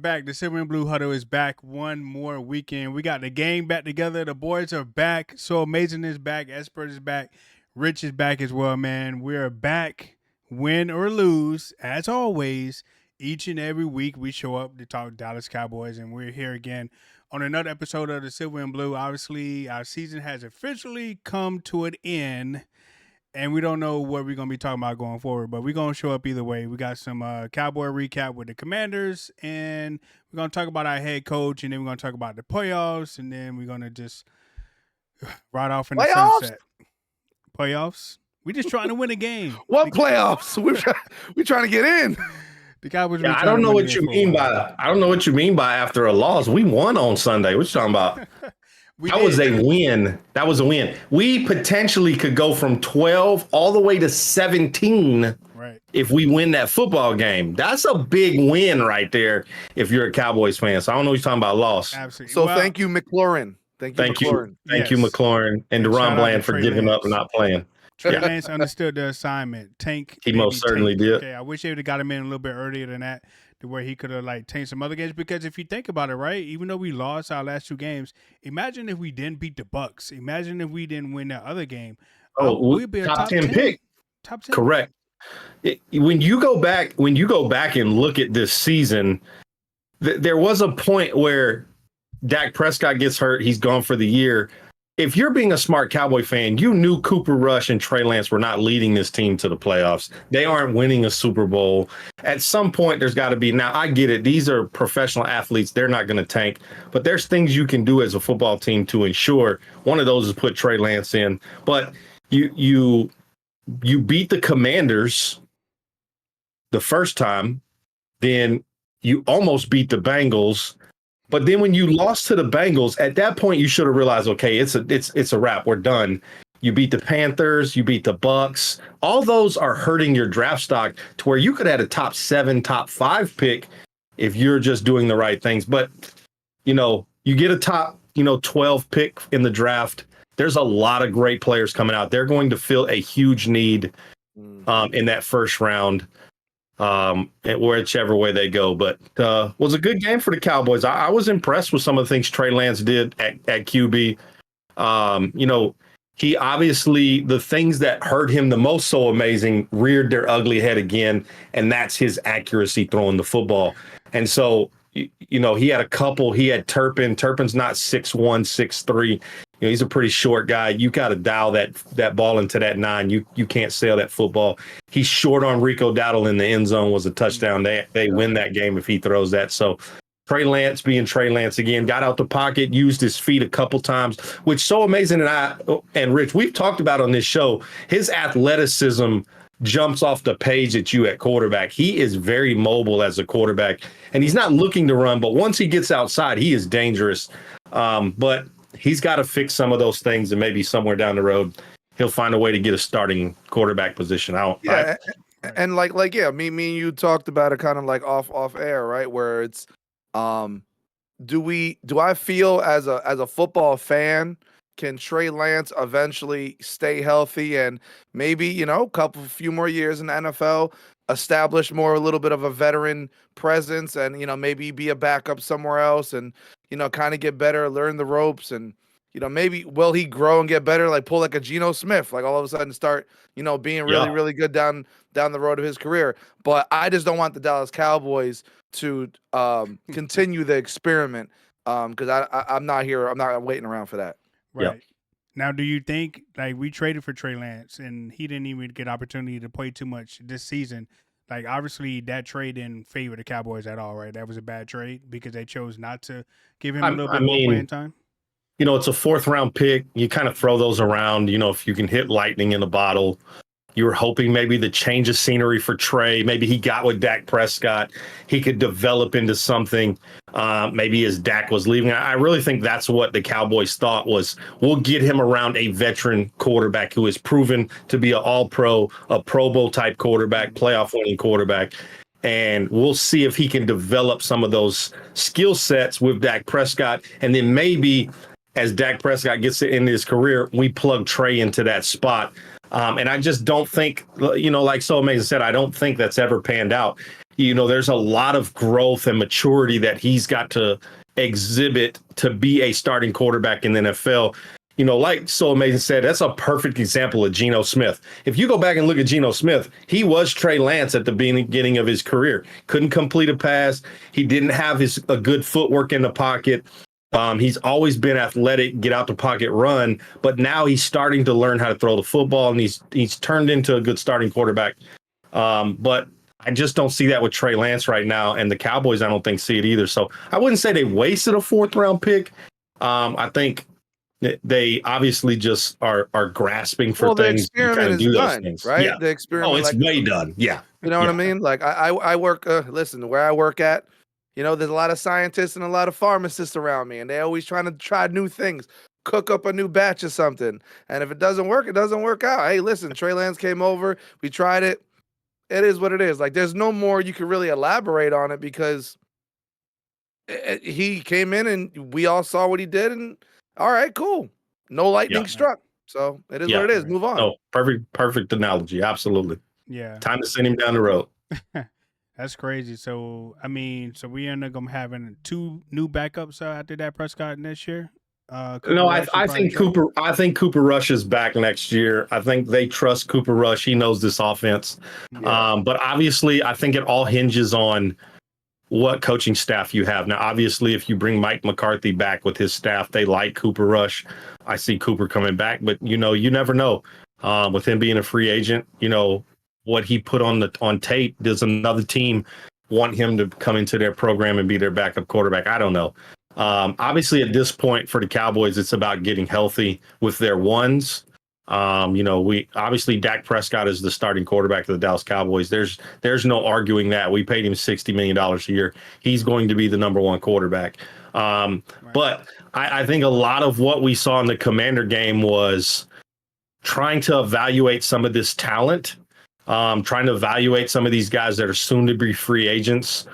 back. The Silver and Blue Huddle is back one more weekend. We got the gang back together. The boys are back. So Amazing is back. Expert is back. Rich is back as well, man. We're back, win or lose, as always. Each and every week we show up to talk Dallas Cowboys, and we're here again on another episode of the Silver and Blue. Obviously, our season has officially come to an end. And we don't know what we're going to be talking about going forward, but we're going to show up either way. We got some Cowboy recap with the Commanders, and we're going to talk about our head coach, and then we're going to talk about the playoffs, and then we're going to just ride off in the sunset. Playoffs? We're just trying to win a game. What playoffs? We're trying to get in. The Cowboys. Yeah, I don't know what you mean by. I don't know what you mean by after a loss. We won on Sunday. What you talking about? Was a win. That was a win. We potentially could go from 12 all the way to 17 if we win that football game. That's a big win right there if you're a Cowboys fan. So I don't know what you're talking about loss. Absolutely. So thank you, McLaurin. Thank you, McLaurin, and Deron Bland for giving up and not playing. Trey Lance understood the assignment. He most certainly did. Okay, I wish they would have got him in a little bit earlier than that, to where he could have tamed some other games. Because if you think about it, right, even though we lost our last two games, imagine if we didn't beat the Bucks. Imagine if we didn't win that other game. We'd be a top 10 pick. Top 10. Correct. When you go back and look at this season, there was a point where Dak Prescott gets hurt. He's gone for the year. If you're being a smart Cowboy fan, you knew Cooper Rush and Trey Lance were not leading this team to the playoffs. They aren't winning a Super Bowl. At some point, there's got to be. Now, I get it. These are professional athletes. They're not going to tank. But there's things you can do as a football team to ensure. One of those is put Trey Lance in. But you beat the Commanders the first time. Then you almost beat the Bengals. But then when you lost to the Bengals, at that point, you should have realized, okay, it's a wrap. We're done. You beat the Panthers. You beat the Bucks. All those are hurting your draft stock to where you could have had a top 7, top 5 pick if you're just doing the right things. But, you get a top, 12 pick in the draft. There's a lot of great players coming out. They're going to fill a huge need in that first round. Whichever way they go, but was a good game for the Cowboys. I was impressed with some of the things Trey Lance did at QB. He obviously, the things that hurt him the most so amazing reared their ugly head again, and that's his accuracy throwing the football. And so, he had a couple. He had Turpin. Turpin's not 6'1", 6'3". He's a pretty short guy. You got to dial that ball into that 9. You can't sail that football. He's short on Rico Dowdle in the end zone was a touchdown. They win that game if he throws that. So Trey Lance being Trey Lance again, got out the pocket, used his feet a couple times, which so amazing. And Rich, we've talked about on this show, his athleticism jumps off the page at you at quarterback. He is very mobile as a quarterback, and he's not looking to run, but once he gets outside, he is dangerous. But he's got to fix some of those things, and maybe somewhere down the road, he'll find a way to get a starting quarterback position out. Yeah, and me and you talked about it kind of like off air, right? Where it's, do I feel as a football fan, can Trey Lance eventually stay healthy and maybe, few more years in the NFL, establish a little bit of a veteran presence and, maybe be a backup somewhere else and, kind of get better, learn the ropes and, maybe will he grow and get better, pull like a Geno Smith, all of a sudden start, being really, really good down the road of his career. But I just don't want the Dallas Cowboys to continue the experiment because I'm not here. I'm not waiting around for that. Right. Yep. Now, do you think we traded for Trey Lance and he didn't even get opportunity to play too much this season? Obviously that trade didn't favor the Cowboys at all, right? That was a bad trade because they chose not to give him a little bit more playing time. It's a 4th round pick. You kind of throw those around, if you can hit lightning in a bottle. You were hoping maybe the change of scenery for Trey. Maybe he got with Dak Prescott. He could develop into something. Maybe as Dak was leaving. I really think that's what the Cowboys thought was, we'll get him around a veteran quarterback who is proven to be an all-pro, a Pro Bowl type quarterback, playoff winning quarterback. And we'll see if he can develop some of those skill sets with Dak Prescott. And then maybe as Dak Prescott gets to end his career, we plug Trey into that spot. And I just don't think, like So Amazing said, I don't think that's ever panned out. There's a lot of growth and maturity that he's got to exhibit to be a starting quarterback in the NFL. Like So Amazing said, that's a perfect example of Geno Smith. If you go back and look at Geno Smith, he was Trey Lance at the beginning of his career. Couldn't complete a pass. He didn't have a good footwork in the pocket. He's always been athletic, get out the pocket, run, but now he's starting to learn how to throw the football, and he's turned into a good starting quarterback. But I just don't see that with Trey Lance right now, and the Cowboys, I don't think, see it either. So I wouldn't say they wasted a 4th-round pick. I think they obviously just are grasping for things. The experiment is done, right? Yeah. The experiment, it's way done. Yeah. You know what I mean? Like I work. Listen, where I work at, there's a lot of scientists and a lot of pharmacists around me, and they're always trying to try new things, cook up a new batch of something. And if it doesn't work, it doesn't work out. Hey, listen, Trey Lance came over. We tried it. It is what it is. Like, there's no more you can really elaborate on it because he came in and we all saw what he did. And all right, cool. No lightning struck. So it is what it is. Move on. Oh, perfect analogy. Absolutely. Yeah. Time to send him down the road. That's crazy. So, so we end up having 2 new backups after that Prescott next year. No, I think Cooper Rush is back next year. I think they trust Cooper Rush. He knows this offense. Yeah. But obviously, I think it all hinges on what coaching staff you have. Now, obviously, if you bring Mike McCarthy back with his staff, they like Cooper Rush. I see Cooper coming back, but you never know. With him being a free agent, what he put on tape. Does another team want him to come into their program and be their backup quarterback? I don't know. Obviously, at this point for the Cowboys, it's about getting healthy with their ones. We obviously Dak Prescott is the starting quarterback of the Dallas Cowboys. There's no arguing that. We paid him $60 million a year. He's going to be the number 1 quarterback. Right. But I think a lot of what we saw in the Commander game was trying to evaluate some of this talent, trying to evaluate some of these guys that are soon to be free agents.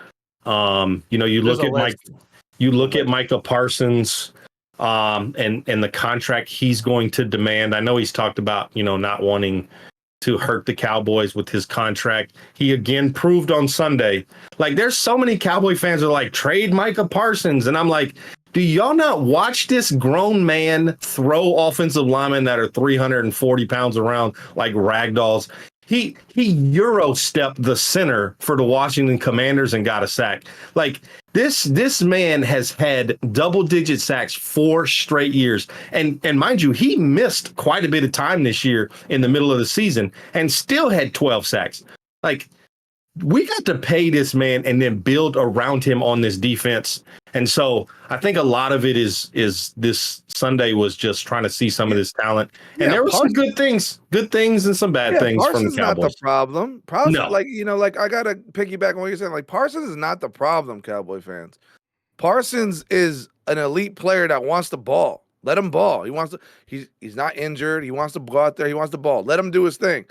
You look at Micah Parsons. And the contract he's going to demand. I know he's talked about, not wanting to hurt the Cowboys with his contract. He again proved on Sunday. Like, there's so many Cowboy fans that are like, trade Micah Parsons. And I'm like, do y'all not watch this grown man throw offensive linemen that are 340 pounds around like ragdolls? He Euro stepped the center for the Washington Commanders and got a sack. Like, this man has had double-digit sacks 4 straight years. And mind you, he missed quite a bit of time this year in the middle of the season and still had 12 sacks. Like, we got to pay this man and then build around him on this defense. And so I think a lot of it is this Sunday was just trying to see some of this talent. And there were some good things and some bad things from the Cowboys. Parsons is not the problem. I got to piggyback on what you're saying. Like, Parsons is not the problem, Cowboy fans. Parsons is an elite player that wants the ball. Let him ball. He's not injured. He wants to go out there. He wants the ball. Let him do his thing.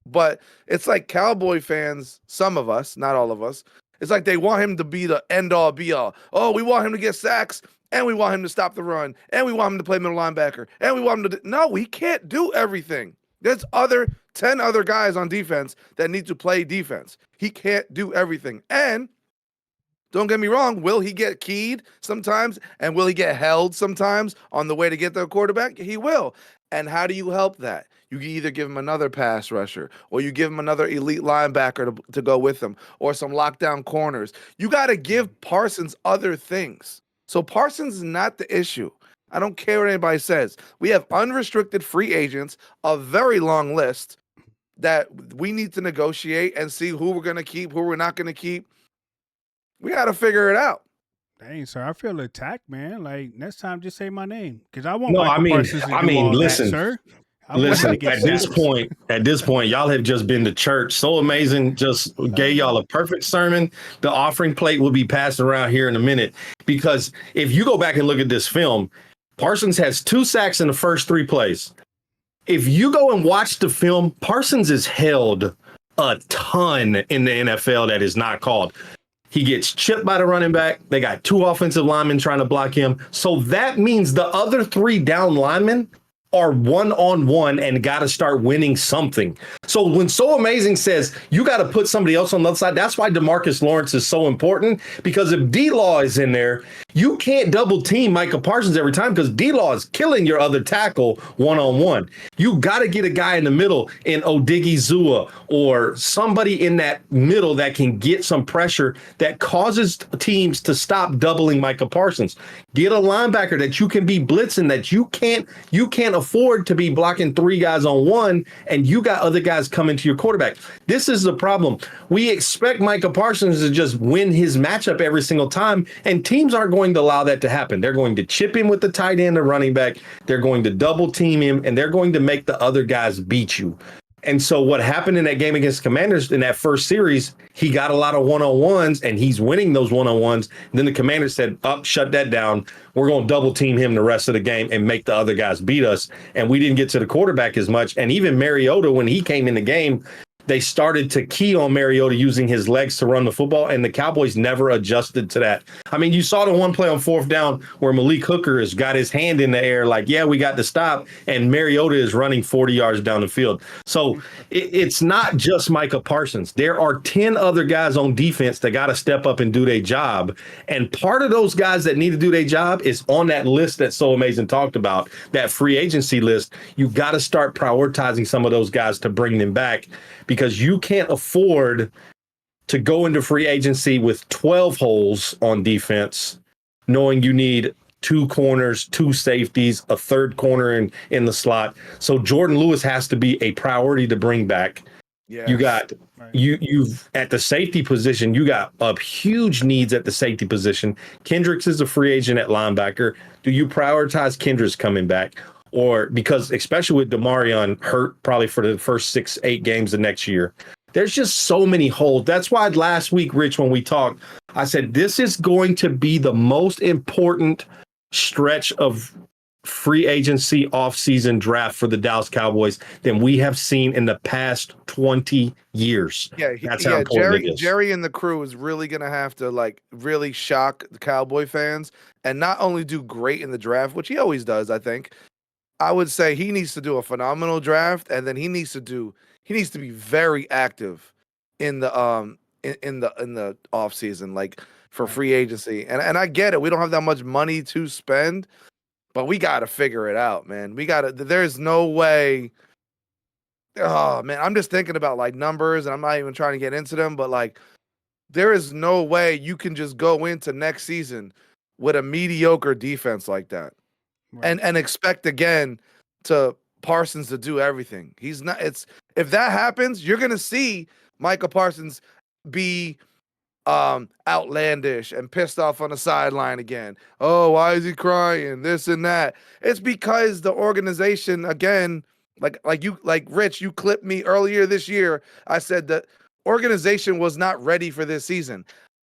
But it's like Cowboy fans, some of us, not all of us, it's like they want him to be the end-all, be-all. Oh, we want him to get sacks, and we want him to stop the run, and we want him to play middle linebacker, and we want him to... No, he can't do everything. There's 10 other guys on defense that need to play defense. He can't do everything. And don't get me wrong, will he get keyed sometimes, and will he get held sometimes on the way to get the quarterback? He will. And how do you help that? You either give him another pass rusher, or you give him another elite linebacker to go with him, or some lockdown corners. You got to give Parsons other things. So Parsons is not the issue. I don't care what anybody says. We have unrestricted free agents, a very long list that we need to negotiate and see who we're going to keep, who we're not going to keep. We got to figure it out. Dang, sir, I feel attacked, man. Like, next time, just say my name, because I won't. No, listen, sir. Listen, at this point, y'all have just been to church. So Amazing just gave y'all a perfect sermon. The offering plate will be passed around here in a minute, because if you go back and look at this film, Parsons has 2 sacks in the first 3 plays. If you go and watch the film, Parsons is held a ton in the NFL that is not called. He gets chipped by the running back. They got 2 offensive linemen trying to block him. So that means the other 3 down linemen are one-on-one and got to start winning something. So when So Amazing says you got to put somebody else on the other side, that's why DeMarcus Lawrence is so important, because if D-Law is in there, you can't double team Micah Parsons every time because D-Law is killing your other tackle one-on-one. You got to get a guy in the middle in Odigizua or somebody in that middle that can get some pressure that causes teams to stop doubling Micah Parsons. Get a linebacker that you can be blitzing, that you can't afford to be blocking 3 guys on one, and you got other guys coming to your quarterback. This is the problem. We expect Micah Parsons to just win his matchup every single time, and teams aren't going to allow that to happen. They're going to chip him with the tight end or running back. They're going to double team him, and they're going to make the other guys beat you. And so what happened in that game against Commanders in that first series, he got a lot of one-on-ones, and he's winning those one-on-ones. And then the Commanders said, shut that down. We're going to double team him the rest of the game and make the other guys beat us. And we didn't get to the quarterback as much. And even Mariota, when he came in the game, they started to key on Mariota using his legs to run the football, and the Cowboys never adjusted to that. I mean, you saw the one play on 4th down where Malik Hooker has got his hand in the air like, yeah, we got to stop, and Mariota is running 40 yards down the field. So it's not just Micah Parsons. There are 10 other guys on defense that got to step up and do their job, and part of those guys that need to do their job is on that list that So Amazing talked about, that free agency list. You got to start prioritizing some of those guys to bring them back, because you can't afford to go into free agency with 12 holes on defense, knowing you need 2 corners, 2 safeties, a 3rd corner in the slot. So Jordan Lewis has to be a priority to bring back. Yes. You got you've at the safety position, you got huge needs at the safety position. Kendricks is a free agent at linebacker. Do you prioritize Kendricks coming back? Or because especially with DeMarion hurt probably for the first 6-8 games of next year, there's just so many holes. That's why last week, Rich, when we talked, I said this is going to be the most important stretch of free agency offseason draft for the Dallas Cowboys than we have seen in the past 20 years. Yeah, that's how important it is. Jerry and the crew is really going to have to really shock the Cowboy fans and not only do great in the draft, which he always does, I think. I would say he needs to do a phenomenal draft, and then he needs to be very active in the in the off season, like for free agency. And I get it. We don't have that much money to spend, but we got to figure it out, man. There's no way. Oh man, I'm just thinking about numbers, and I'm not even trying to get into them, but there is no way you can just go into next season with a mediocre defense like that. Right. And expect again to Parsons to do everything. He's not. If that happens, you're gonna see Micah Parsons be outlandish and pissed off on the sideline again. Oh, why is he crying? This and that. It's because the organization again, like Rich, you clipped me earlier this year. I said the organization was not ready for this season.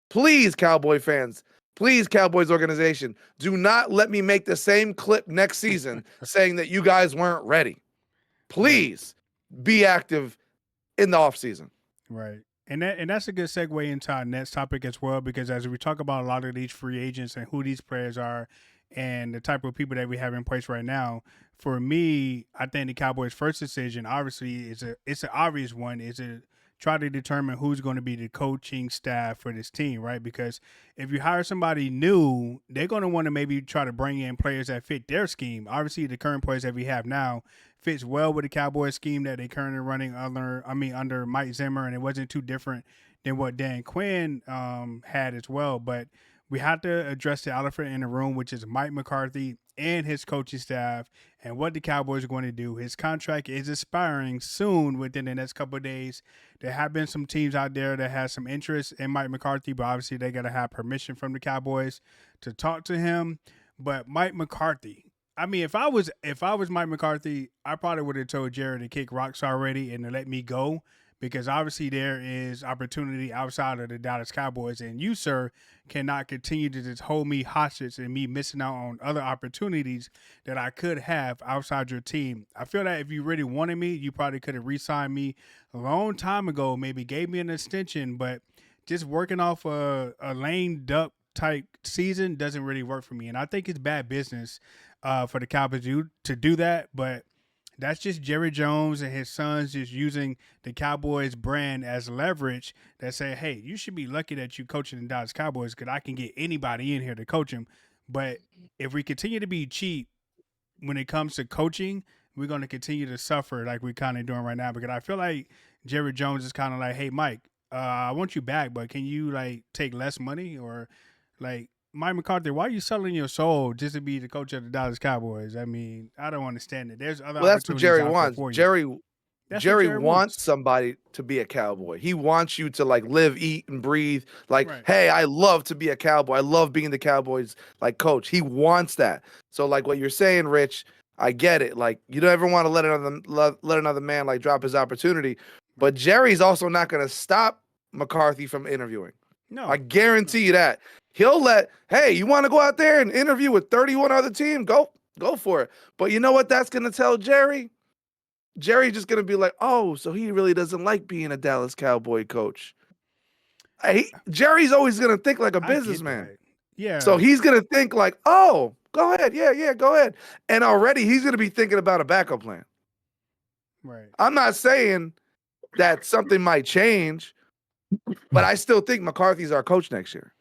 Please, Cowboy fans. Please, Cowboys organization, do not let me make the same clip next season saying that you guys weren't ready. Please be active in the offseason. Right. And that's a good segue into our next topic as well, because as we talk about a lot of these free agents and who these players are and the type of people that we have in place right now, for me, I think the Cowboys' first decision, obviously, it's an obvious one, is to try to determine who's going to be the coaching staff for this team, right? Because if you hire somebody new, they're going to want to maybe try to bring in players that fit their scheme. Obviously, the current players that we have now fits well with the Cowboys scheme that they currently running under Mike Zimmer, and it wasn't too different than what Dan Quinn had as well. But we have to address the elephant in the room, which is Mike McCarthy and his coaching staff and what the Cowboys are going to do. His contract is expiring soon within the next couple of days. There have been some teams out there that have some interest in Mike McCarthy, but obviously they got to have permission from the Cowboys to talk to him. But Mike McCarthy, I mean, if I was Mike McCarthy, I probably would have told Jared to kick rocks already and to let me go, because obviously there is opportunity outside of the Dallas Cowboys, and you, sir, cannot continue to just hold me hostage and me missing out on other opportunities that I could have outside your team. I feel that if you really wanted me, you probably could have re-signed me a long time ago, maybe gave me an extension, but just working off a lame duck type season doesn't really work for me. And I think it's bad business for the Cowboys to do that. But that's just Jerry Jones and his sons just using the Cowboys brand as leverage that say, hey, you should be lucky that you coaching the Dallas Cowboys because I can get anybody in here to coach them. But if we continue to be cheap when it comes to coaching, we're going to continue to suffer like we're kind of doing right now. Because I feel like Jerry Jones is kind of like, hey, Mike, I want you back, but can you like take less money or like Mike McCarthy? Why are you selling your soul just to be the coach of the Dallas Cowboys? I mean, I don't understand it. There's other Well, that's what opportunities Jerry out there wants. for you. Jerry That's what Jerry Jerry wants wants. somebody to be a cowboy. He wants you to like live, eat, and breathe. Like, Right. hey, I love to be a cowboy. I love being the Cowboys like coach. He wants that. So like what you're saying, Rich, I get it. Like you don't ever want to let another man like drop his opportunity. But Jerry's also not going to stop McCarthy from interviewing. No. I guarantee you that. He'll hey, you want to go out there and interview with 31 other teams? Go for it. But you know what that's going to tell Jerry? Jerry's just going to be like, oh, so he really doesn't like being a Dallas Cowboy coach. Jerry's always going to think like a I get businessman. that. Yeah. So he's going to think like, oh, go ahead. Yeah, go ahead. And already he's going to be thinking about a backup plan. Right. I'm not saying that something might change, but I still think McCarthy's our coach next year.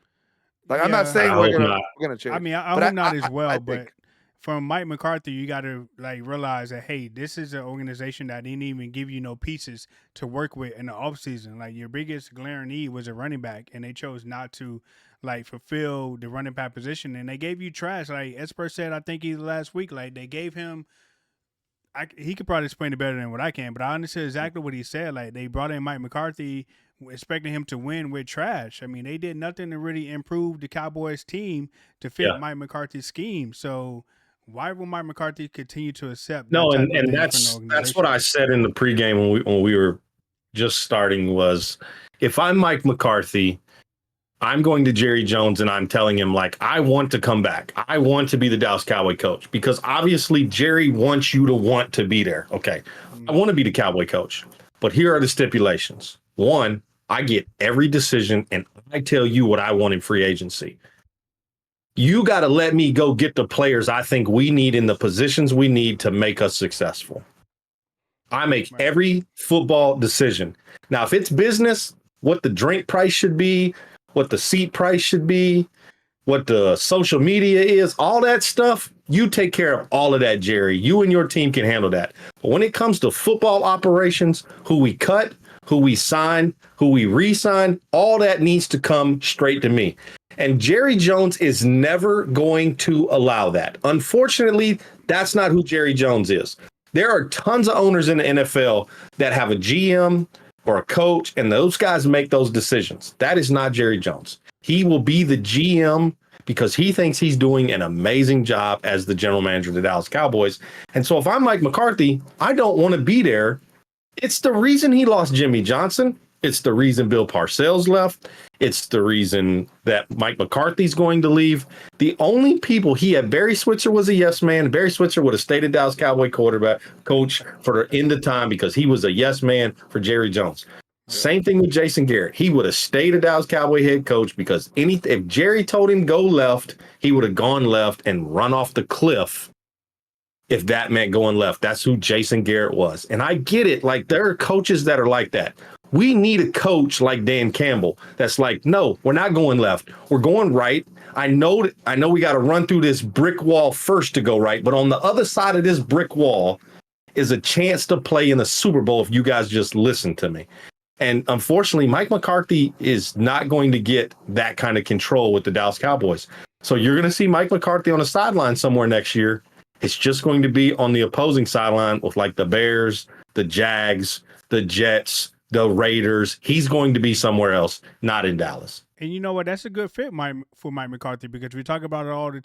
Like I'm not saying I we're hope gonna not. change. I mean, I but hope not as well, but think, from Mike McCarthy, you got to like realize that hey, this is an organization that didn't even give you no pieces to work with in the offseason. Like your biggest glaring need was a running back, and they chose not to like fulfill the running back position, and they gave you trash. Like Esper said, I think either last week, like they gave him. He could probably explain it better than what I can, but I understood exactly what he said. Like they brought in Mike McCarthy, expecting him to win with trash. I mean, they did nothing to really improve the Cowboys team to fit Yeah. Mike McCarthy's scheme. So why will Mike McCarthy continue to accept that No, type of and thing from the organization? that's what I said in the pregame when we were just starting was if I'm Mike McCarthy, I'm going to Jerry Jones and I'm telling him like I want to come back. I want to be the Dallas Cowboy coach because obviously Jerry wants you to want to be there. Okay. I want to be the Cowboy coach. But here are the stipulations. One, I get every decision and I tell you what I want in free agency. You got to let me go get the players I think we need in the positions we need to make us successful. I make every football decision. Now, if it's business, what the drink price should be, what the seat price should be, what the social media is, all that stuff, you take care of all of that, Jerry. You and your team can handle that. But when it comes to football operations, who we cut, who we sign, who we re-sign, all that needs to come straight to me. And Jerry Jones is never going to allow that. Unfortunately, that's not who Jerry Jones is. There are tons of owners in the NFL that have a GM or a coach, and those guys make those decisions. That is not Jerry Jones. He will be the GM because he thinks he's doing an amazing job as the general manager of the Dallas Cowboys. And so if I'm Mike McCarthy, I don't want to be there. It's the reason he lost Jimmy Johnson. It's the reason Bill Parcells left. It's the reason that Mike McCarthy's going to leave. The only people he had, Barry Switzer was a yes man. Barry Switzer would have stayed a Dallas Cowboy quarterback coach for the end of time because he was a yes man for Jerry Jones. Same thing with Jason Garrett. He would have stayed a Dallas Cowboy head coach because if Jerry told him go left, he would have gone left and run off the cliff. If that meant going left, that's who Jason Garrett was. And I get it. Like there are coaches that are like that. We need a coach like Dan Campbell that's like, no, we're not going left. We're going right. I know we got to run through this brick wall first to go right. But on the other side of this brick wall is a chance to play in the Super Bowl if you guys just listen to me. And unfortunately, Mike McCarthy is not going to get that kind of control with the Dallas Cowboys. So you're going to see Mike McCarthy on the sideline somewhere next year. It's just going to be on the opposing sideline with like the Bears, the Jags, the Jets, the Raiders. He's going to be somewhere else, not in Dallas. And you know what? That's a good fit for Mike McCarthy because we talk about it all the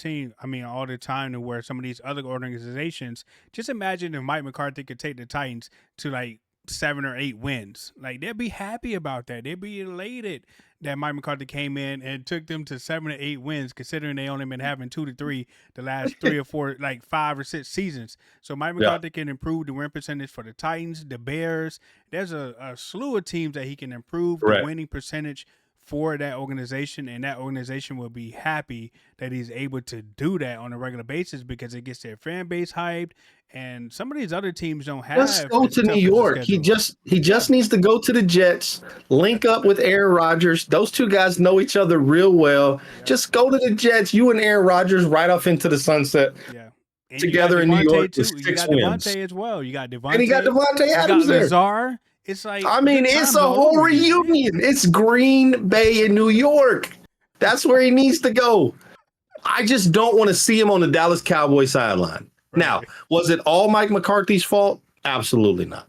time to where some of these other organizations, just imagine if Mike McCarthy could take the Titans to like 7 or 8 wins. Like they'd be happy about that. They'd be elated that Mike McCarthy came in and took them to 7 or 8 wins, considering they only been having 2 to 3 the last 3 or 4, like 5 or 6 seasons. So Mike McCarthy can improve the win percentage for the Titans, the Bears. There's a slew of teams that he can improve the winning percentage for that organization, and that organization will be happy that he's able to do that on a regular basis because it gets their fan base hyped. And some of these other teams don't Just have go as to New tough as a York. He schedule. just needs to go to the Jets, link up with Aaron Rodgers. Those two guys know each other real well. Yeah. Just go to the Jets. You and Aaron Rodgers right off into the sunset. Yeah. And Together in New York with too. You 6 got wins. Devontae as well. You got Devontae. And he got Devontae You got Adams there. Lazar. It's like I mean, good it's times a all whole over again, man. reunion. It's Green Bay in New York. That's where he needs to go. I just don't want to see him on the Dallas Cowboys sideline. Right. Now, was it all Mike McCarthy's fault? Absolutely not.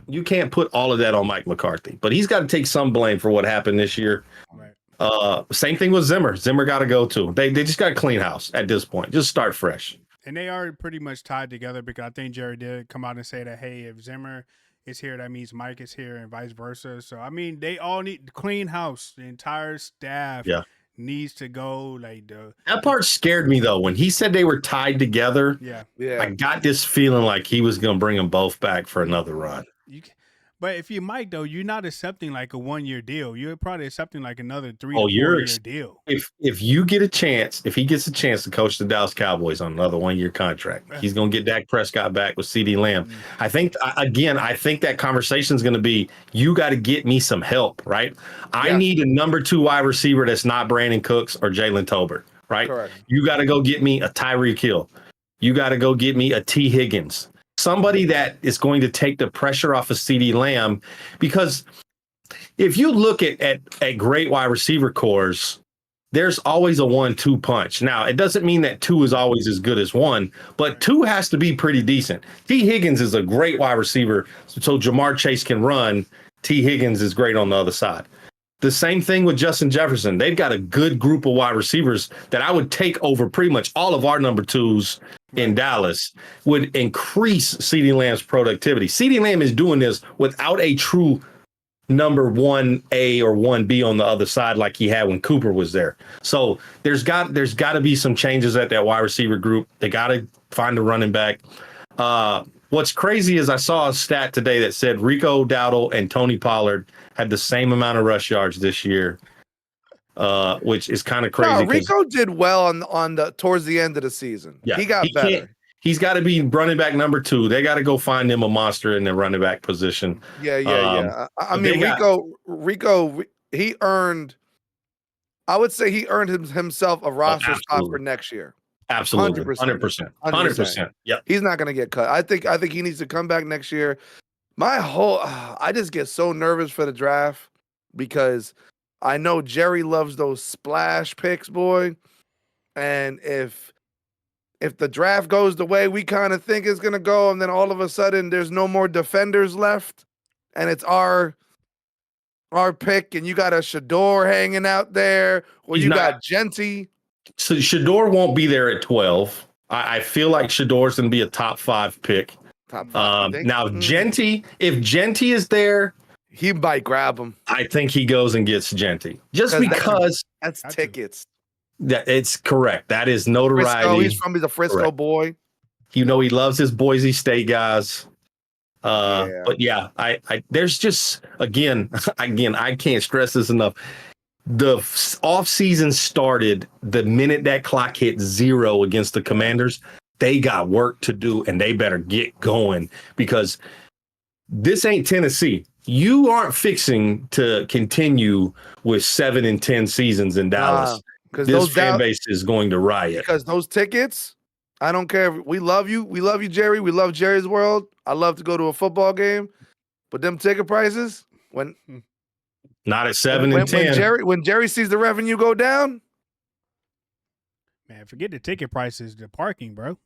You can't put all of that on Mike McCarthy, but he's got to take some blame for what happened this year. Right. Same thing with Zimmer. Zimmer got to go too. They just got to clean house at this point. Just start fresh. And they are pretty much tied together because I think Jerry did come out and say that, hey, if Zimmer is here, that means Mike is here and vice versa. So, I mean, they all need to clean house. The entire staff needs to go. That part scared me, though. When he said they were tied together, I got this feeling like he was going to bring them both back for another run. But if you're Mike, though, you're not accepting like a 1-year deal. You're probably accepting like another 3 to 4 year deal. If you get a chance, if he gets a chance to coach the Dallas Cowboys on another 1-year contract, he's going to get Dak Prescott back with CeeDee Lamb. I think that conversation is going to be, you got to get me some help, right? I need a number 2 wide receiver that's not Brandon Cooks or Jalen Tolbert, right? Correct. You got to go get me a Tyreek Hill. You got to go get me a T. Higgins. Somebody that is going to take the pressure off of CeeDee Lamb, because if you look at great wide receiver cores, there's always a 1-2 punch. Now, it doesn't mean that 2 is always as good as 1, but 2 has to be pretty decent. T. Higgins is a great wide receiver, so Jamar Chase can run. T. Higgins is great on the other side. The same thing with Justin Jefferson. They've got a good group of wide receivers that I would take over pretty much all of our number 2s in Dallas, would increase CeeDee Lamb's productivity. CeeDee Lamb is doing this without a true number 1A or 1B on the other side like he had when Cooper was there. So there's got to be some changes at that wide receiver group. They got to find a running back. What's crazy is I saw a stat today that said Rico Dowdle and Tony Pollard had the same amount of rush yards this year, which is kind of crazy. No, Rico did well on the towards the end of the season. Yeah, he got better. He's got to be running back number 2. They got to go find him a monster in the running back position. Yeah. I mean, Rico, he earned. I would say he earned himself a roster spot for next year. Absolutely, 100%. Yeah, he's not going to get cut. I think he needs to come back next year. I just get so nervous for the draft because I know Jerry loves those splash picks, boy. And if the draft goes the way we kind of think it's going to go, and then all of a sudden there's no more defenders left, and it's our pick, and you got a Shador hanging out there, or you got Genty. So Shador won't be there at 12. I feel like Shador's going to be a top 5 pick. Top 5. Now, Genty, if Genty is there, he might grab him. I think he goes and gets Genty just because that's tickets. It's correct. That is notoriety. He's a Frisco boy. You know, he loves his Boise State guys. But yeah, I there's just again, I can't stress this enough. The offseason started the minute that clock hit 0 against the Commanders. They got work to do, and they better get going because this ain't Tennessee. You aren't fixing to continue with 7 and 10 seasons in Dallas. Because this fan base is going to riot. Because those tickets, I don't care. We love you, Jerry. We love Jerry's World. I love to go to a football game, but them ticket prices not at 7 and 10. When Jerry sees the revenue go down, man, forget the ticket prices. The parking, bro.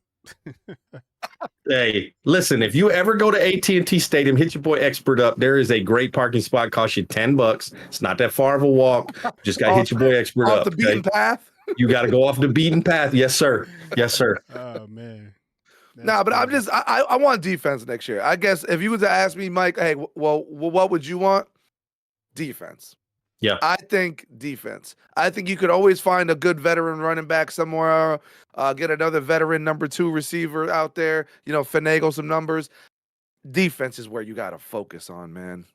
Hey, listen, if you ever go to AT&T Stadium, hit your boy Expert up. There is a great parking spot. Costs you $10. It's not that far of a walk. Just got to hit your boy Expert up. Off the beaten path. You got to go off the beaten path. Yes, sir. Yes, sir. Oh, man. But I want defense next year. I guess if you were to ask me, Mike, hey, well, what would you want? Defense. Yeah. I think defense. I think you could always find a good veteran running back somewhere, get another veteran number 2 receiver out there, finagle some numbers. Defense is where you got to focus on, man.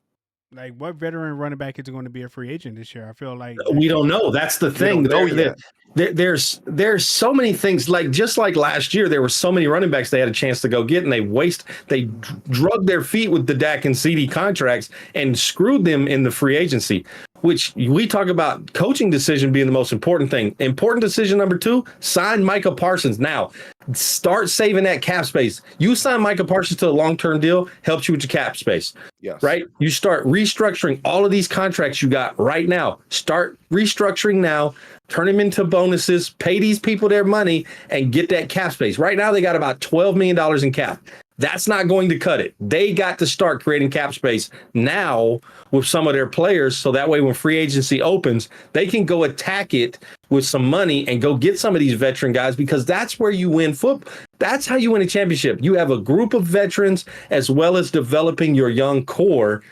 Like, what veteran running back is going to be a free agent this year? I feel like We don't know. That's the thing. don't know yet. There's so many things. Like just like last year, there were so many running backs they had a chance to go get, and they drug their feet with the Dak and CD contracts and screwed them in the free agency. Which we talk about coaching decision being the most important thing. Important decision number 2: sign Micah Parsons now. Start saving that cap space. You sign Micah Parsons to a long-term deal, helps you with your cap space. Yes. Right? You start restructuring all of these contracts you got right now. Start restructuring now, turn them into bonuses, pay these people their money, and get that cap space. Right now, they got about $12 million in cap. That's not going to cut it. They got to start creating cap space now with some of their players. So that way, when free agency opens, they can go attack it with some money and go get some of these veteran guys, because that's where you win football. That's how you win a championship. You have a group of veterans as well as developing your young core.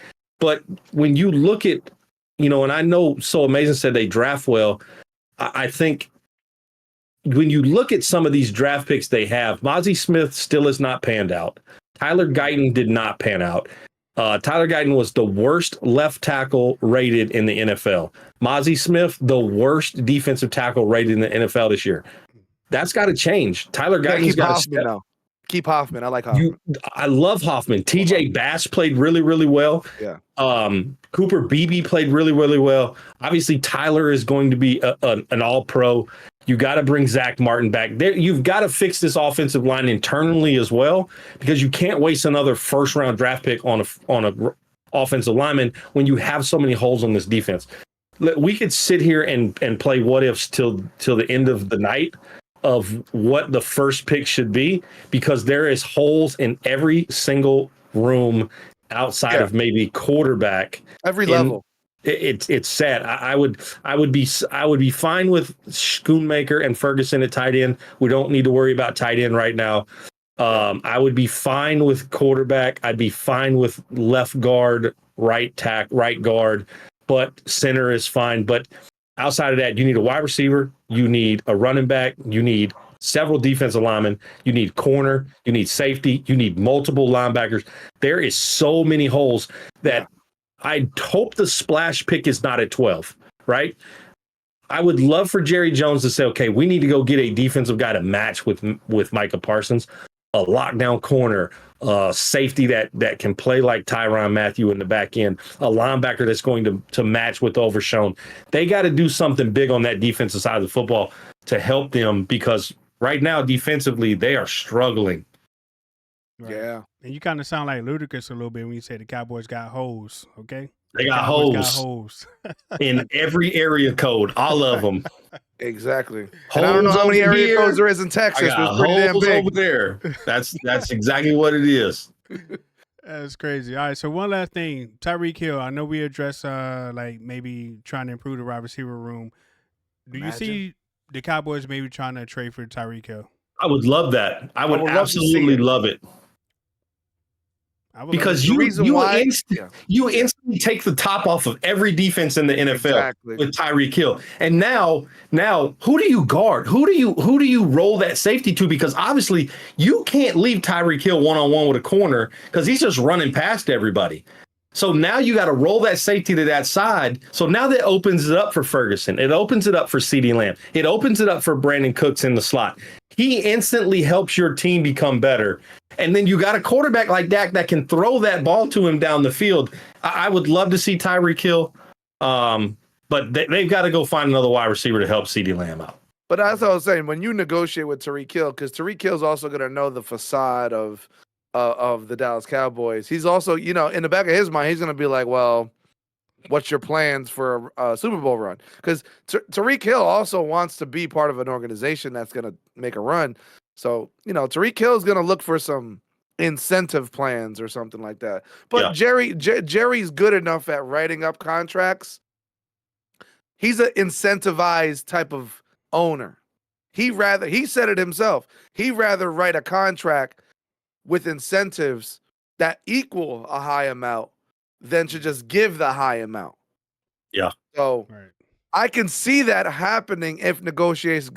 But when you look at, and I know So Amazing said they draft well. I think when you look at some of these draft picks they have, Mozzie Smith still is not panned out. Tyler Guyton did not pan out. Tyler Guyton was the worst left tackle rated in the NFL. Mozzie Smith, the worst defensive tackle rated in the NFL this year. That's got to change. Tyler Guyton's got to step. Now. Keep Hoffman. I like Hoffman. I love Hoffman. TJ Bass played really, really well. Yeah. Cooper Beebe played really, really well. Obviously, Tyler is going to be an all-pro. You got to bring Zach Martin back. You've got to fix this offensive line internally as well, because you can't waste another first-round draft pick on a offensive lineman when you have so many holes on this defense. We could sit here and play what-ifs till the end of the night of what the first pick should be, because there is holes in every single room outside of maybe quarterback. Every level. It's sad. I would be fine with Schoonmaker and Ferguson at tight end. We don't need to worry about tight end right now. I would be fine with quarterback. I'd be fine with left guard, right guard, but center is fine. But outside of that, you need a wide receiver, you need a running back, you need several defensive linemen, you need corner, you need safety, you need multiple linebackers. There is so many holes that I hope the splash pick is not at 12, right? I would love for Jerry Jones to say, okay, we need to go get a defensive guy to match with Micah Parsons, a lockdown corner, safety that can play like Tyrann Mathieu in the back end, a linebacker that's going to match with Overshown. They got to do something big on that defensive side of the football to help them, because right now defensively they are struggling. Right. Yeah, and you kind of sound like Ludacris a little bit when you say the Cowboys got holes. Okay, they got holes in every area code, all of them. Exactly. And I don't know how many area codes there is in Texas. I got holes over there. That's exactly what it is. That's crazy. All right, so one last thing, Tyreek Hill. I know we addressed like maybe trying to improve the wide receiver room. Do you see the Cowboys maybe trying to trade for Tyreek Hill? I would love that. I would absolutely love it. Because you instantly take the top off of every defense in the NFL with Tyreek Hill. And now who do you guard? Who do you roll that safety to? Because obviously you can't leave Tyreek Hill one-on-one with a corner because he's just running past everybody. So now you got to roll that safety to that side. So now that opens it up for Ferguson. It opens it up for CeeDee Lamb. It opens it up for Brandon Cooks in the slot. He instantly helps your team become better. And then you got a quarterback like Dak that can throw that ball to him down the field. I would love to see Tyreek Hill, but they've got to go find another wide receiver to help CeeDee Lamb out. But that's what I was saying. When you negotiate with Tyreek Hill, because Tyreek Hill is also going to know the facade of the Dallas Cowboys. He's also, in the back of his mind, he's going to be like, well, what's your plans for a Super Bowl run? Because Tyreek Hill also wants to be part of an organization that's going to make a run. So, Tyreek Hill is going to look for some incentive plans or something like that. But Jerry's good enough at writing up contracts. He's an incentivized type of owner. He said it himself. He'd rather write a contract with incentives that equal a high amount than to just give the high amount. Yeah. So I can see that happening if negotiations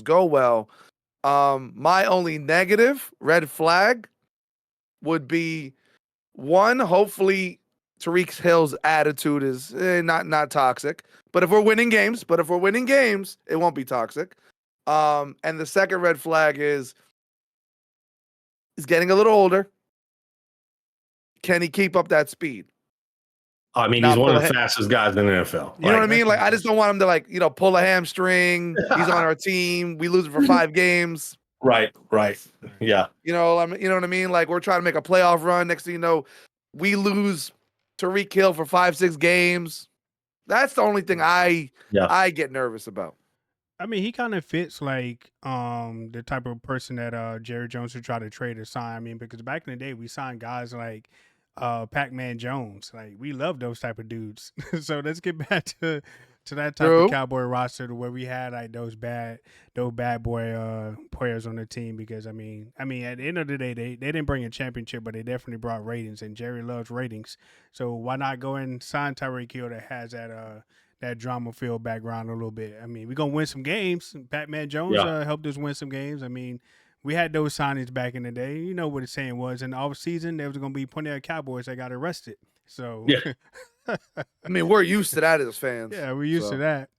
go well. My only negative red flag would be one, hopefully Tariq Hill's attitude is not toxic. But if we're winning games, it won't be toxic. And the second red flag is he's getting a little older. Can he keep up that speed? I mean, he's Not one pull of a the fastest guys in the NFL. You know what I mean? that's Like, I nice. just don't want him to, like, pull a hamstring. He's on our team. We lose it for 5 games. Right. Yeah. You know what I mean? Like, we're trying to make a playoff run. Next thing you know, we lose Tariq Hill for 5-6 games. That's the only thing I get nervous about. I mean, he kind of fits like the type of person that Jerry Jones would try to trade or sign. I mean, because back in the day, we signed guys like Pac-Man Jones. Like, we love those type of dudes. So let's get back to that type True. of Cowboy roster to where we had like those bad boy players on the team. Because I mean, at the end of the day, they didn't bring a championship, but they definitely brought ratings, and Jerry loves ratings. So why not go and sign Tyreek Hill that has that drama filled background a little bit. I mean, we're gonna win some games. Pac-Man Jones helped us win some games. I mean, we had those signings back in the day. You know what the saying was. In the off season, there was gonna be plenty of Cowboys that got arrested. So I mean, we're used to that as fans. yeah, we're used to that.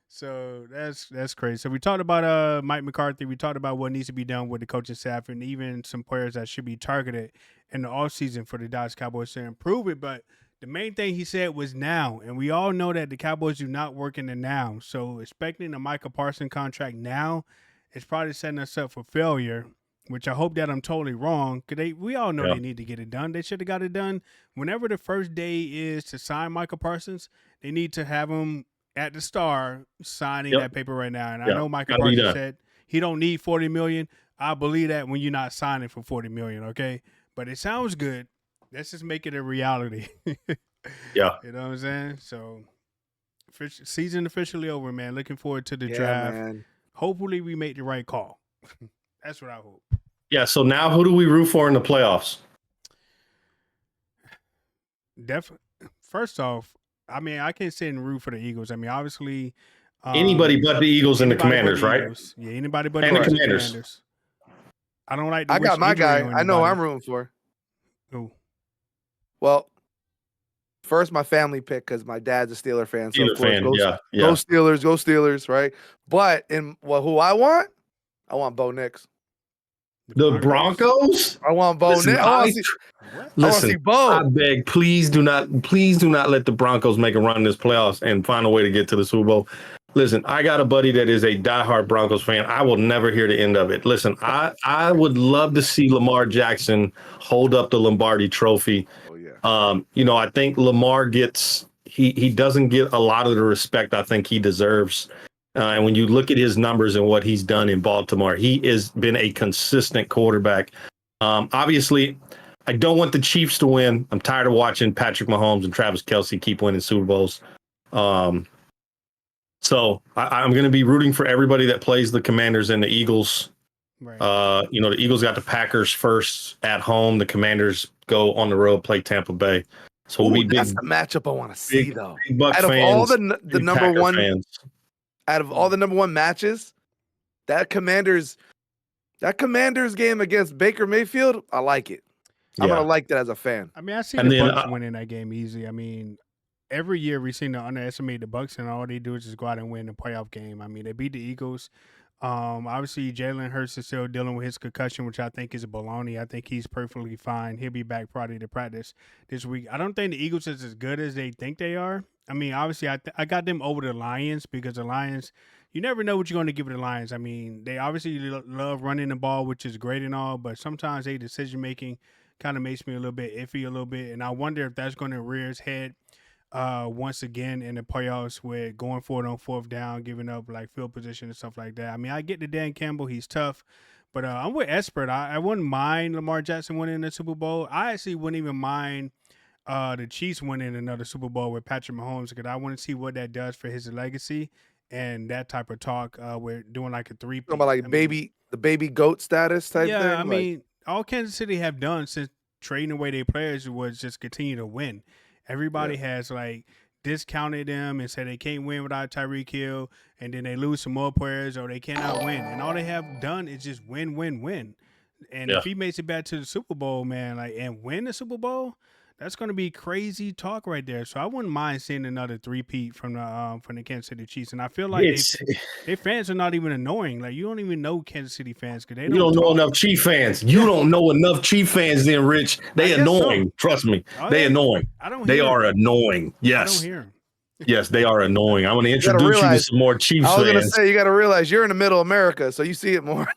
So that's crazy. So we talked about Mike McCarthy. We talked about what needs to be done with the coaching staff and even some players that should be targeted in the offseason for the Dallas Cowboys to improve it. But the main thing he said was now, and we all know that the Cowboys do not work in the now. So expecting a Micah Parsons contract now is probably setting us up for failure, which I hope that I'm totally wrong. Because we all know they need to get it done. They should have got it done whenever the first day is to sign Micah Parsons. They need to have him at the Star signing that paper right now. And I know Micah Parsons said he don't need $40 million. I believe that when you're not signing for $40 million, okay? But it sounds good. Let's just make it a reality. Yeah. You know what I'm saying? So, season officially over, man. Looking forward to the draft. Man. Hopefully, we make the right call. That's what I hope. Yeah. So now, who do we root for in the playoffs? Definitely. First off, I mean, I can't sit and root for the Eagles. I mean, obviously, anybody but the Eagles and the Commanders, right? Yeah, anybody but and the Commanders. I don't like. I got my guy. I know who I'm rooting for. Who? Well, first my family pick because my dad's a Steeler fan. So of course, go Steelers, right? But who I want Bo Nix. The Broncos? I want Bo Nix. I want to see Bo. I beg, please do not let the Broncos make a run in this playoffs and find a way to get to the Super Bowl. Listen, I got a buddy that is a diehard Broncos fan. I will never hear the end of it. Listen, I would love to see Lamar Jackson hold up the Lombardi Trophy. Oh yeah. I think Lamar he doesn't get a lot of the respect I think he deserves. And when you look at his numbers and what he's done in Baltimore, he has been a consistent quarterback. Obviously, I don't want the Chiefs to win. I'm tired of watching Patrick Mahomes and Travis Kelce keep winning Super Bowls. So I'm going to be rooting for everybody that plays the Commanders and the Eagles. Right. The Eagles got the Packers first at home. The Commanders go on the road, play Tampa Bay. So we'll be big. That's the matchup I want to see, though. Big Buck out of fans, all the number Packer one, fans. Out of all the number one matches, that Commanders game against Baker Mayfield, I like it. I'm gonna like that as a fan. I mean, I see the Bucks winning that game easy. I mean, every year we seem to underestimate the Bucks, and all they do is just go out and win the playoff game. I mean, they beat the Eagles. Obviously, Jalen Hurts is still dealing with his concussion, which I think is a baloney. I think he's perfectly fine. He'll be back probably to practice this week. I don't think the Eagles is as good as they think they are. I mean, obviously, I got them over the Lions because the Lions, you never know what you're going to give the Lions. I mean, they obviously love running the ball, which is great and all, but sometimes their decision-making kind of makes me a little bit iffy a little bit, and I wonder if that's going to rear its head once again in the playoffs with going for it on fourth down, giving up like field position and stuff like that. I mean, I get the Dan Campbell, he's tough, but I'm with Espert. I wouldn't mind Lamar Jackson winning the Super Bowl. I actually wouldn't even mind the Chiefs winning another Super Bowl with Patrick Mahomes because I want to see what that does for his legacy and that type of talk. We're doing like a three. Talking about like the baby goat status type thing. Yeah, I mean, all Kansas City have done since trading away their players was just continue to win. Everybody has like discounted them and said they can't win without Tyreek Hill, and then they lose some more players or they cannot win. And all they have done is just win. And if he makes it back to the Super Bowl, man, like and win the Super Bowl, That's going to be crazy talk right there. So I wouldn't mind seeing another three-peat from the Kansas City Chiefs, and I feel like It's their fans are not even annoying. Like you don't even know Kansas City fans because they you don't don't know talk. enough Chief fans. You don't know enough Chief fans, then Rich. They I guess so. annoying. Trust me, Are they they? annoying. I don't They hear are 'em. annoying. I don't Yes, hear them. yes, they are annoying. I'm going to You gotta introduce you to realize. some more Chiefs I was gonna fans. say you gotta realize you're in the middle of America, so you see it more.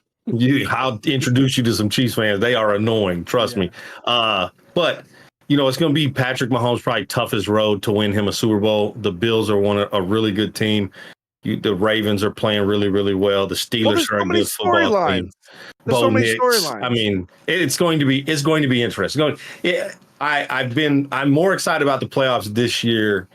I'll introduce you to some Chiefs fans. They are annoying. Trust me. But it's going to be Patrick Mahomes' probably toughest road to win him a Super Bowl. The Bills are a really good team. The Ravens are playing really, really well. The Well, Steelers there's are so a many good football storylines. team. There's Bo so many Nix. I storylines. mean, it's going to be interesting. I'm more excited about the playoffs this year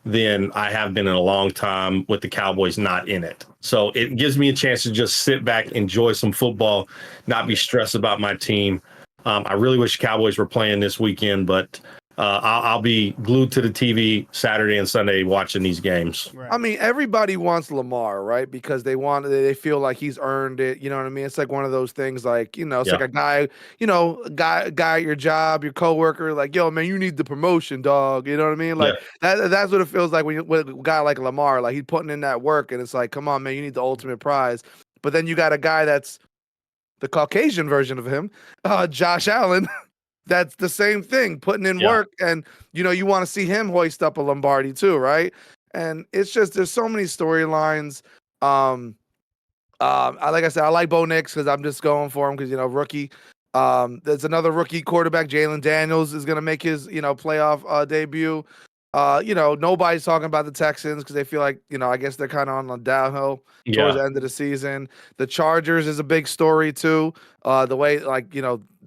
than I have been in a long time with the Cowboys not in it. So it gives me a chance to just sit back, enjoy some football, not be stressed about my team. I really wish the Cowboys were playing this weekend, but I'll be glued to the TV Saturday and Sunday watching these games. Right. I mean, everybody wants Lamar, right? Because they feel like he's earned it. You know what I mean? It's like one of those things, like it's like a guy, guy at your job, your coworker, like, yo, man, you need the promotion, dog. You know what I mean? Like that's what it feels like with a guy like Lamar, like he's putting in that work, and it's like, come on, man, you need the ultimate prize. But then you got a guy that's the Caucasian version of him, Josh Allen. That's the same thing, putting in work, and you want to see him hoist up a Lombardi too, right? And it's just there's so many storylines. Like I said, I like Bo Nix because I'm just going for him because rookie. There's another rookie quarterback, Jalen Daniels, is gonna make his playoff debut. Nobody's talking about the Texans because they feel like I guess they're kind of on the downhill towards the end of the season. The Chargers is a big story too. The way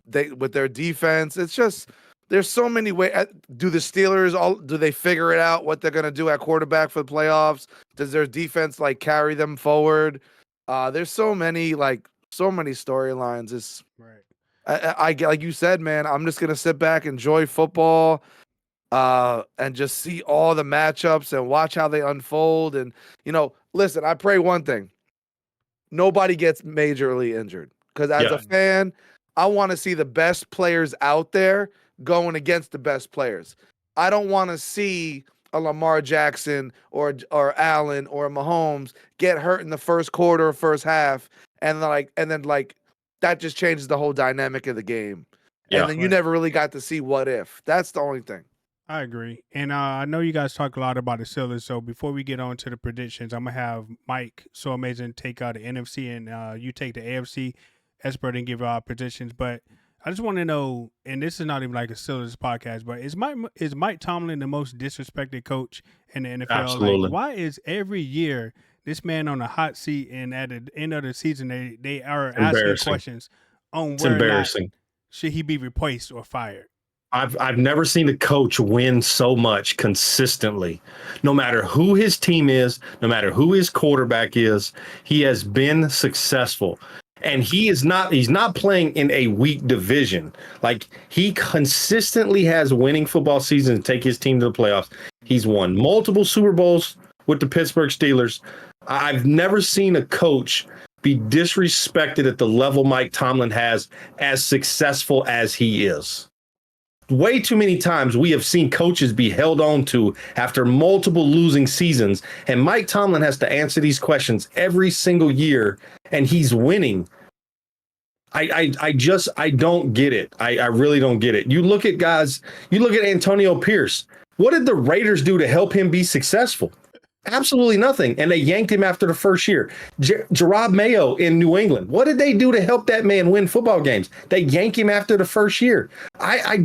they with their defense, it's just there's so many ways. Do the Steelers do they figure it out what they're gonna do at quarterback for the playoffs? Does their defense carry them forward? There's so many storylines. It's Right. I like you said, man. I'm just gonna sit back, enjoy football, and just see all the matchups and watch how they unfold. And listen, I pray one thing: nobody gets majorly injured. Because as a fan, I want to see the best players out there going against the best players. I don't want to see a Lamar Jackson or Allen or Mahomes get hurt in the first quarter or first half, and then that just changes the whole dynamic of the game. And then you never really got to see what if. That's the only thing. I agree. And I know you guys talk a lot about the Steelers. So before we get on to the predictions, I'm going to have Mike, so amazing, take the NFC and you take the AFC expert and give our predictions. But I just want to know, and this is not even like a Steelers podcast, but is Mike Tomlin the most disrespected coach in the NFL? Absolutely. Like, why is every year this man on a hot seat, and at the end of the season they are asking questions on whether or not should he be replaced or fired? I've never seen a coach win so much consistently. No matter who his team is, no matter who his quarterback is, he has been successful. And he's not playing in a weak division. Like, he consistently has winning football seasons and take his team to the playoffs. He's won multiple Super Bowls with the Pittsburgh Steelers. I've never seen a coach be disrespected at the level Mike Tomlin has, as successful as he is. Way too many times we have seen coaches be held on to after multiple losing seasons, and Mike Tomlin has to answer these questions every single year, and he's winning. I don't get it. I really don't get it. You look at Antonio Pierce. What did the Raiders do to help him be successful? Absolutely nothing. And they yanked him after the first year. Gerard Mayo in New England. What did they do to help that man win football games? They yank him after the first year. I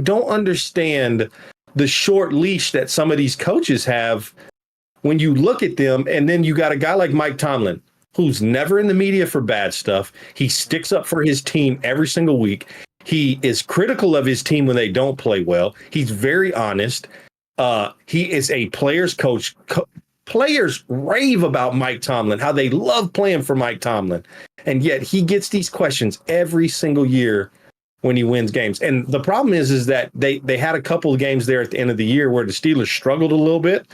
don't understand the short leash that some of these coaches have when you look at them. And then you got a guy like Mike Tomlin, who's never in the media for bad stuff. He sticks up for his team every single week. He is critical of his team when they don't play well. He's very honest. He is a player's coach. Players rave about Mike Tomlin, how they love playing for Mike Tomlin. And yet he gets these questions every single year when he wins games. And the problem is that they had a couple of games there at the end of the year where the Steelers struggled a little bit.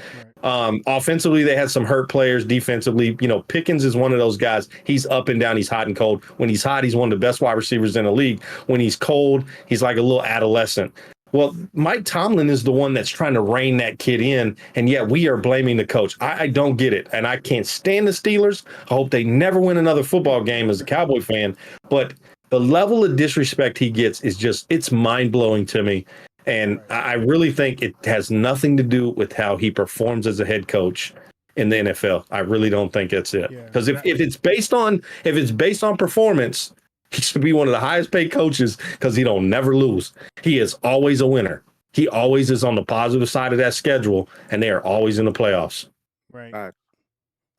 Right. Offensively, they had some hurt players. Defensively, Pickens is one of those guys. He's up and down. He's hot and cold. When he's hot, he's one of the best wide receivers in the league. When he's cold, he's like a little adolescent. Well, Mike Tomlin is the one that's trying to rein that kid in, and yet we are blaming the coach. I don't get it, and I can't stand the Steelers. I hope they never win another football game as a Cowboy fan, but the level of disrespect he gets is just, it's mind-blowing to me. And I really think it has nothing to do with how he performs as a head coach in the NFL. I really don't think it's it. Because if it's based on performance, he should be one of the highest paid coaches because he don't never lose. He is always a winner. He always is on the positive side of that schedule, and they are always in the playoffs. Right.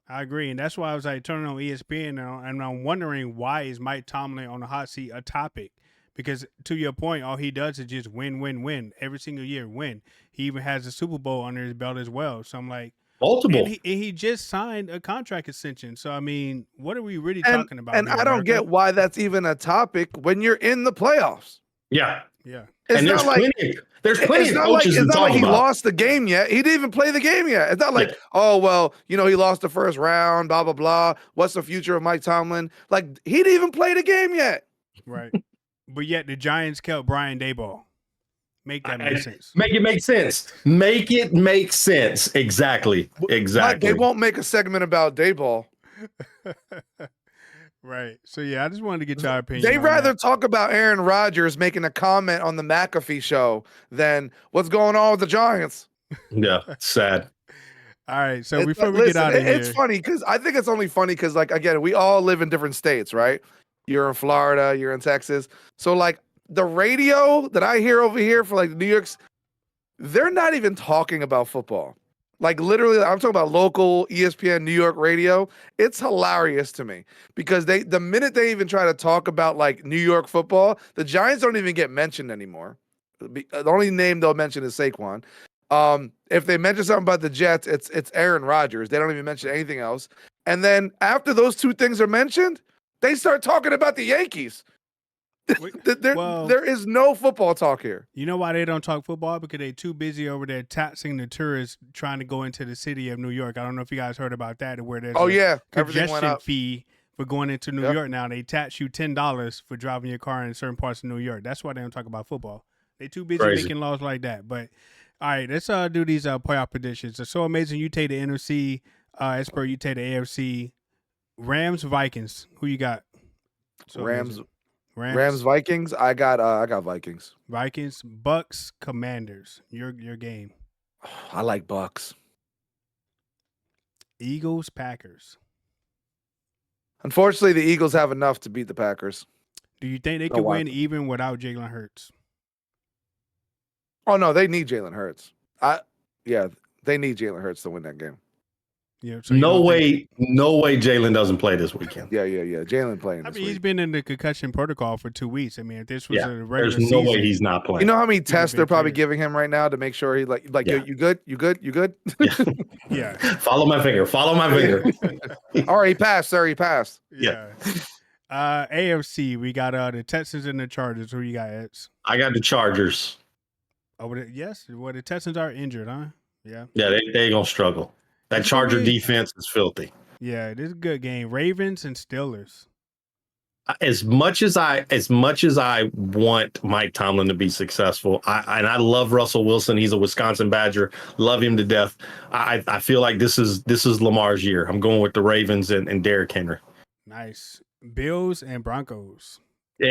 I agree, and that's why I was like turning on ESPN, and I'm wondering, why is Mike Tomlin on the hot seat a topic? Because to your point, all he does is just win every single year. Win. He even has a Super Bowl under his belt as well. So I'm like, multiple. And he just signed a contract extension. So I mean, what are we really talking about? And I don't get why that's even a topic when you're in the playoffs. Yeah. It's and not like there's plenty of coaches it's not like he about. lost the game yet. He didn't even play the game yet. It's not like, oh well, he lost the first round, blah blah blah. What's the future of Mike Tomlin? Like, he didn't even play the game yet. Right. But yet the Giants kept Brian Daboll. Make that make sense. Make it make sense. Make it make sense. Exactly. Mike, they won't make a segment about Daboll. Right. So yeah, I just wanted to get your opinion. They rather talk about Aaron Rodgers making a comment on the McAfee show than what's going on with the Giants. Yeah, sad. All right. So before we get out of here, it's funny because I think it's only funny because, like, again, we all live in different states, right? You're in Florida, you're in Texas. So like the radio that I hear over here for like New York's, they're not even talking about football. Like, literally, I'm talking about local ESPN New York radio. It's hilarious to me because the minute they even try to talk about like New York football, the Giants don't even get mentioned anymore. The only name they'll mention is Saquon. If they mention something about the Jets, it's Aaron Rodgers. They don't even mention anything else. And then after those two things are mentioned, they start talking about the Yankees. There is no football talk here. You know why they don't talk football? Because they're too busy over there taxing the tourists trying to go into the city of New York. I don't know if you guys heard about that, where there's congestion fee for going into New York now. They tax you $10 for driving your car in certain parts of New York. That's why they don't talk about football. They're too busy making laws like that. But all right, let's do these playoff predictions. It's so amazing. You take the NFC, Esper, you take the AFC. Rams, Vikings. Who you got? So Rams, Vikings. I got Vikings. Vikings, Bucks, Commanders. Your game. I like Bucks. Eagles, Packers. Unfortunately, the Eagles have enough to beat the Packers. Do you think they could win even without Jalen Hurts? Oh no, they need Jalen Hurts. They need Jalen Hurts to win that game. Yeah, so no way Jalen doesn't play this weekend. Yeah. Jalen playing. I mean, he's been in the concussion protocol for 2 weeks. I mean, if this was a regular there's no way he's not playing. You know how many tests they're probably giving him right now to make sure he you good? Yeah. Follow my finger. All right, he passed, sir. He passed. Yeah. AFC, we got the Texans and the Chargers. Who you got, Eds? I got the Chargers. Oh, yes. Well, the Texans are injured, huh? Yeah. Yeah, they gonna struggle. That Charger defense is filthy. Yeah, this is a good game. Ravens and Steelers. As much as I want Mike Tomlin to be successful, I love Russell Wilson. He's a Wisconsin Badger. Love him to death. I feel like this is Lamar's year. I'm going with the Ravens and Derrick Henry. Nice. Bills and Broncos.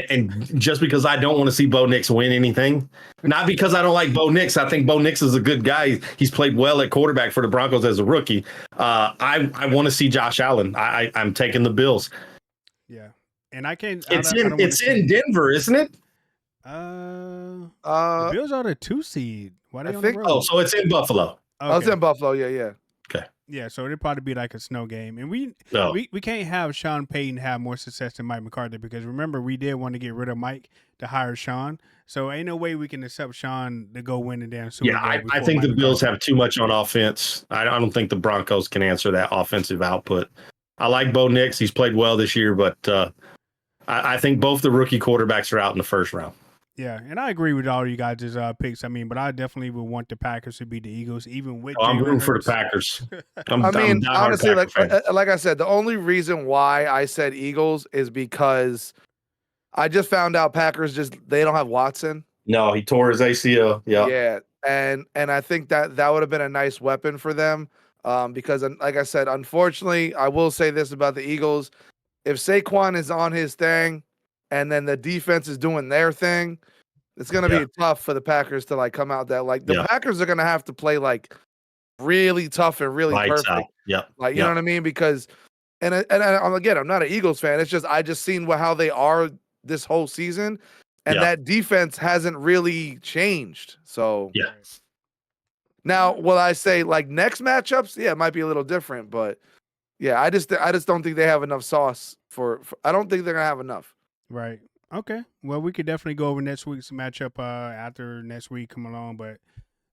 And just because I don't want to see Bo Nix win anything, not because I don't like Bo Nix. I think Bo Nix is a good guy. He's played well at quarterback for the Broncos as a rookie. I want to see Josh Allen. I'm taking the Bills. Yeah, and I can't. It's in Denver, isn't it? The Bills are the 2 seed. Why are they on the road? Oh, so it's in Buffalo. Okay. Oh, it's in Buffalo. Yeah. Okay. Yeah, so it'd probably be like a snow game. And we can't have Sean Payton have more success than Mike McCarthy because remember, we did want to get rid of Mike to hire Sean. So ain't no way we can accept Sean to go win the damn Super Bowl. Yeah, I think the Bills have too much on offense. I don't think the Broncos can answer that offensive output. I like Bo Nix. He's played well this year, but I think both the rookie quarterbacks are out in the first round. Yeah, and I agree with all you guys' picks. I mean, but I definitely would want the Packers to beat the Eagles, even with. I'm rooting for the Packers. Honestly, like I said, the only reason why I said Eagles is because I just found out Packers they don't have Watson, No, he tore his ACL. Yeah. Yeah, and I think that would have been a nice weapon for them. Because like I said, unfortunately, I will say this about the Eagles: if Saquon is on his thing, and then the defense is doing their thing, it's gonna Yeah. be tough for the Packers to like come out that like the Yeah. Packers are gonna have to play like really tough and really Lights out. perfect. Yep. Like you know what I mean? Because again, I'm not an Eagles fan. It's just I just seen how they are this whole season, and Yeah. that defense hasn't really changed. So Yeah. now, will I say like next matchups? Yeah, it might be a little different, but yeah, I just don't think they have enough sauce for I don't think they're gonna have enough. Right. Okay. Well, we could definitely go over next week's matchup after next week come along. But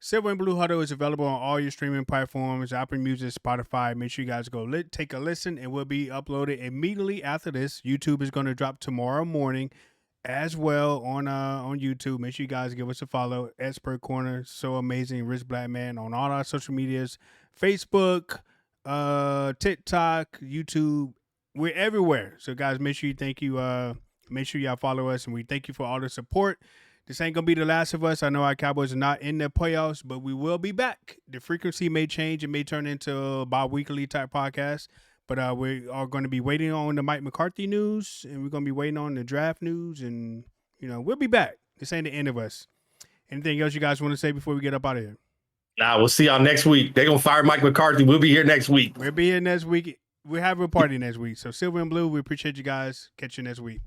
Silver and Blue Huddle is available on all your streaming platforms, Apple Music, Spotify. Make sure you guys go take a listen. It will be uploaded immediately after this. YouTube is going to drop tomorrow morning as well on YouTube. Make sure you guys give us a follow. Expert Corner, so amazing. Richblkman on all our social medias, Facebook, TikTok, YouTube. We're everywhere. So guys, make sure y'all follow us, and we thank you for all the support. This ain't gonna be the last of us. I know our Cowboys are not in the playoffs, but we will be back. The frequency may change. It may turn into a bi-weekly type podcast. But we are going to be waiting on the Mike McCarthy news, and we're going to be waiting on the draft news, and we'll be back. This ain't the end of us. Anything else you guys want to say before we get up out of here? Nah, we'll see y'all next week. They're gonna fire Mike McCarthy. We'll be here next week. We'll be here next week. We'll have a party next week. So Silver and Blue, we appreciate you guys. Catch you next week.